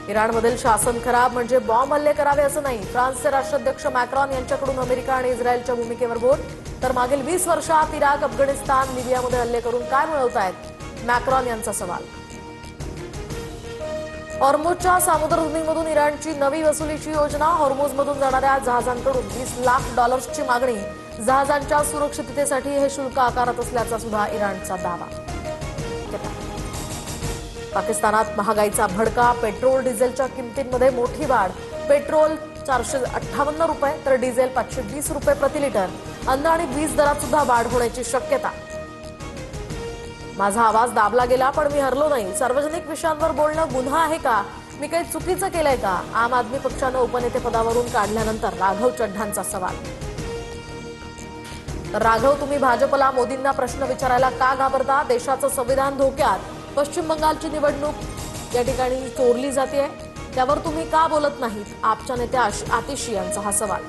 इराणमधील शासन खराब म्हणजे बॉम्ब हल्ले करावे असं नाही. फ्रान्सचे राष्ट्राध्यक्ष मॅक्रॉन यांच्याकडून अमेरिका आणि इस्रायलच्या भूमिकेवर बोल. तर मागील 20 वर्षात इराक, अफगाणिस्तान, लिबियामध्ये हल्ले करून काय मिळवतायत, मॅक्रॉन यांचा सवाल. हॉर्मुझच्या सामुद्रधुनीमधून इराणची नवी वसुलीची योजना. हॉर्मुझमधून जाणाऱ्या जहाजांकडून $20 लाख मागणी. जहाजांच्या सुरक्षिततेसाठी हे शुल्क आकारत असल्याचा सुद्धा इराणचा दावा. पाकिस्तानात महागाईचा भडका. पेट्रोल डिझेलच्या किमतींमध्ये मोठी वाढ. पेट्रोल ₹458 तर डिझेल ₹520 प्रति लिटर. अन्न आणि वीज दरात सुद्धा वाढ होण्याची शक्यता. माझा आवाज दाबला गेला पण मी हरलो नाही. सार्वजनिक विषयांवर बोलणं गुन्हा आहे का? मी काही चुकीचं केलंय का? आम आदमी पक्षानं उपनेतेपदावरून काढल्यानंतर राघव चड्ढांचा सवाल. तर राघव, तुम्ही भाजपला मोदींना प्रश्न विचारायला का घाबरता? देशाचं संविधान धोक्यात. पश्चिम बंगालची निवडणूक या ठिकाणी चोरली जाते, त्यावर तुम्ही का बोलत नाहीत? आपच्या नेत्या आतिशी यांचा हा सवाल.